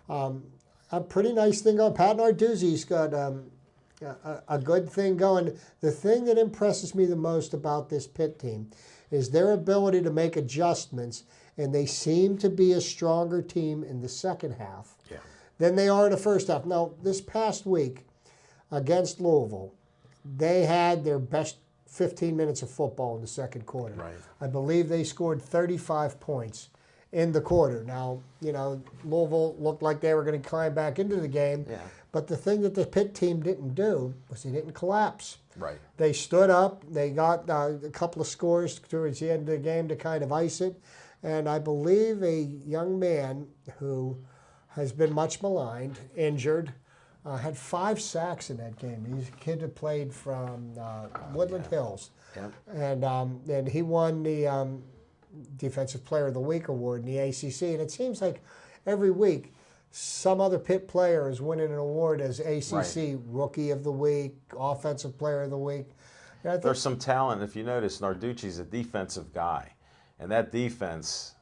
a pretty nice thing going. Pat Narduzzi's got a good thing going. The thing that impresses me the most about this Pitt team is their ability to make adjustments, and they seem to be a stronger team in the second half than they are in the first half. Now, this past week against Louisville, they had their best 15 minutes of football in the second quarter. Right. I believe they scored 35 points in the quarter. Now, Louisville looked like they were going to climb back into the game. Yeah. But the thing that the Pitt team didn't do was they didn't collapse. Right. They stood up. They got a couple of scores towards the end of the game to kind of ice it. And I believe a young man who has been much maligned, injured, had 5 sacks in that game. He's a kid that played from Woodland Hills. Yep. And he won the Defensive Player of the Week award in the ACC. And it seems like every week some other Pitt player is winning an award as ACC Rookie of the Week, Offensive Player of the Week. There's some talent. If you notice, Narducci's a defensive guy. And that defense,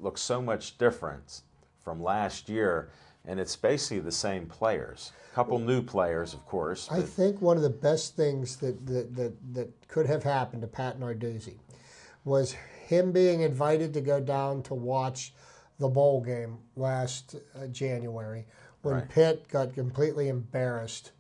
looks so much different from last year. And it's basically the same players. A couple new players, of course. I think one of the best things that could have happened to Pat Narduzzi was him being invited to go down to watch the bowl game last January when Pitt got completely embarrassed.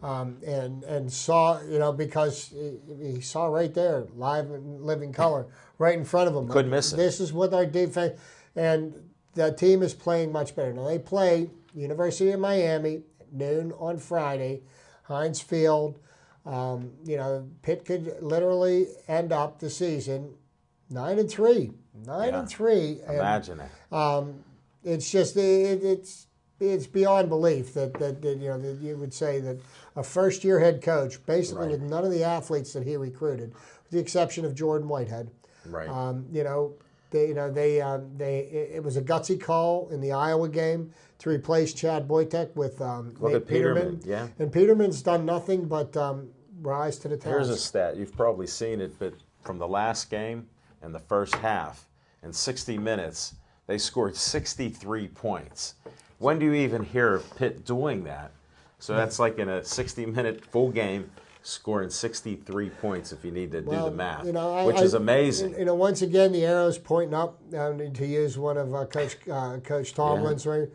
And saw, because he saw right there, live and living color, right in front of him. Couldn't miss it. This is what our defense, and the team is playing much better. Now, they play University of Miami at noon on Friday, Heinz Field. Pitt could literally end up the season 9-3. 9-3. Imagine it. It's just, it's beyond belief that you would say that a first-year head coach, basically with none of the athletes that he recruited, with the exception of Jordan Whitehead. Right. It was a gutsy call in the Iowa game to replace Chad Boytek with Nate Peterman. Yeah. And Peterman's done nothing but rise to the task. Here's a stat. You've probably seen it, but from the last game and the first half, in 60 minutes, they scored 63 points. When do you even hear of Pitt doing that? So that's like in a 60-minute full game, scoring 63 points if you need to do the math, which is amazing. Once again, the arrow's pointing up, to use one of Coach Tomlin's. Right?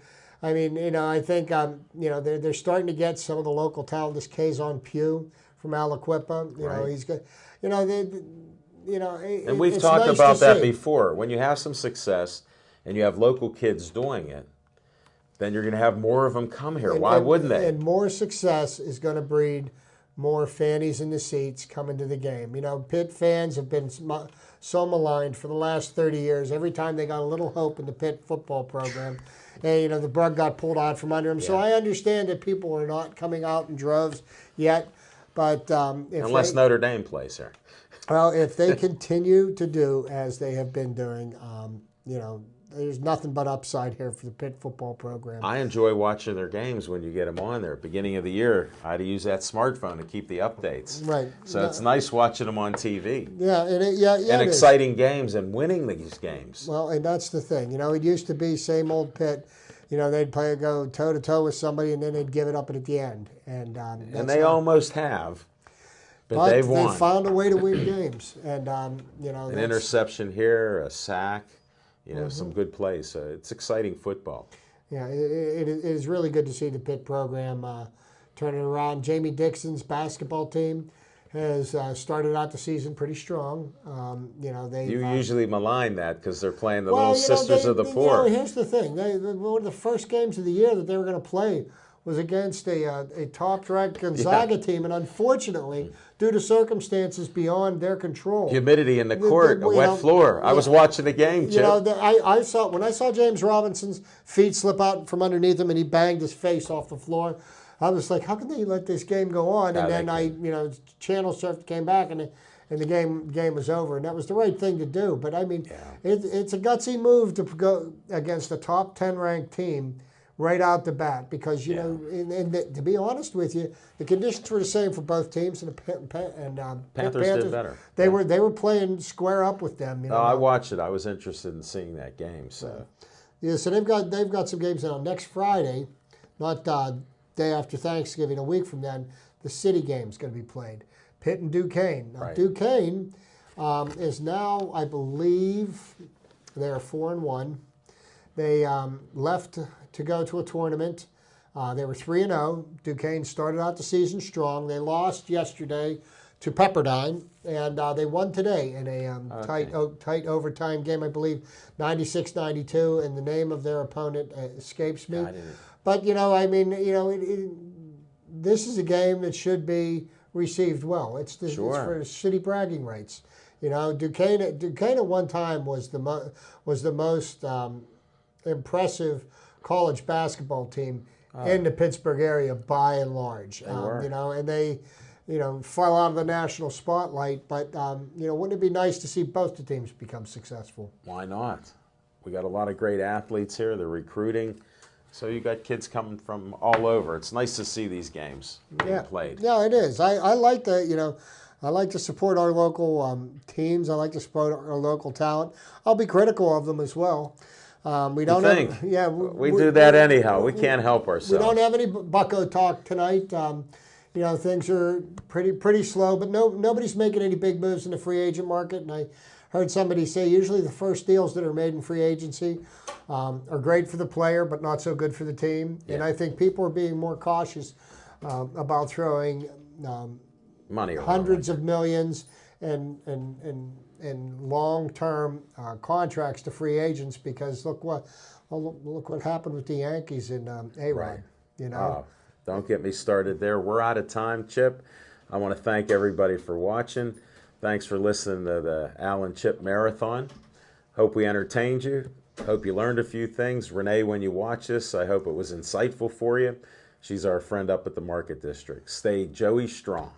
I mean, I think, they're starting to get some of the local talent. This Kazon Pugh from Aliquippa, he's good. And we've it's talked nice about to that see. before. When you have some success and you have local kids doing it, Then you're going to have more of them come here. Why wouldn't they? And more success is going to breed more fannies in the seats coming to the game. You know, Pitt fans have been so maligned for the last 30 years. Every time they got a little hope in the Pitt football program, and, you know, the rug got pulled out from under them. Yeah. So I understand that people are not coming out in droves yet. But unless Notre Dame plays here. Well, if they continue to do as they have been doing, you know, there's nothing but upside here for the Pitt football program. I enjoy watching their games when you get them on there. Beginning of the year, I had to use that smartphone to keep the updates. Right. So it's nice watching them on TV. Yeah, and exciting games and winning these games. Well, and that's the thing. You know, it used to be same old Pitt. You know, they'd go toe-to-toe with somebody, and then they'd give it up at the end. And they almost have. But they've won. They found a way to win games. And, you know. An interception here, a sack. You know, some good plays. So it's exciting football. Yeah, it is really good to see the Pitt program turning around. Jamie Dixon's basketball team has started out the season pretty strong. You know, you usually malign that because they're playing the Little Sisters of the Poor. You know, here's the thing: one of the first games of the year that they were going to play was against a top-ranked Gonzaga team, and unfortunately, due to circumstances beyond their control, humidity in the court, a wet floor. I was watching the game, Chip. You know, when I saw James Robinson's feet slip out from underneath him and he banged his face off the floor, I was like, how can they let this game go on? And then channel surfed, came back, and the game was over. And that was the right thing to do. But, I mean, it's a gutsy move to go against a top 10 ranked team right out the bat because, you know, and to be honest with you, the conditions were the same for both teams, and Panthers did better. They were playing square up with them. You know? I watched it. I was interested in seeing that game. So so they've got some games now. Next Friday, not day after Thanksgiving, a week from then, the City game is going to be played. Pitt and Duquesne. Now, Duquesne is now, I believe, they're 4-1. They left to go to a tournament. They were 3-0. Duquesne started out the season strong. They lost yesterday to Pepperdine, and they won today in a tight overtime game, I believe, 96-92, and the name of their opponent escapes me. But, you know, I mean, you know, this is a game that should be received well. It's for city bragging rights. You know, Duquesne at one time was the most impressive college basketball team in the Pittsburgh area by and large. You know, and they, you know, fell out of the national spotlight. But you know, wouldn't it be nice to see both the teams become successful? Why not? We got a lot of great athletes here. They're recruiting. So you got kids coming from all over. It's nice to see these games being played. Yeah, it is. I like that, you know. I like to support our local teams. I like to support our local talent. I'll be critical of them as well. We don't have, we do that anyhow. We can't help ourselves. We don't have any Bucko talk tonight. You know, things are pretty slow, but nobody's making any big moves in the free agent market. And I heard somebody say usually the first deals that are made in free agency are great for the player, but not so good for the team. Yeah. And I think people are being more cautious about throwing money, hundreds of millions and long-term contracts to free agents because look what happened with the Yankees and A-Rod. You know, don't get me started there. We're out of time, Chip. I want to thank everybody for watching. Thanks for listening to the Al and Chip Marathon. Hope we entertained you. Hope you learned a few things. Renee, when you watch this, I hope it was insightful for you. She's our friend up at the Market District. Stay Joey strong.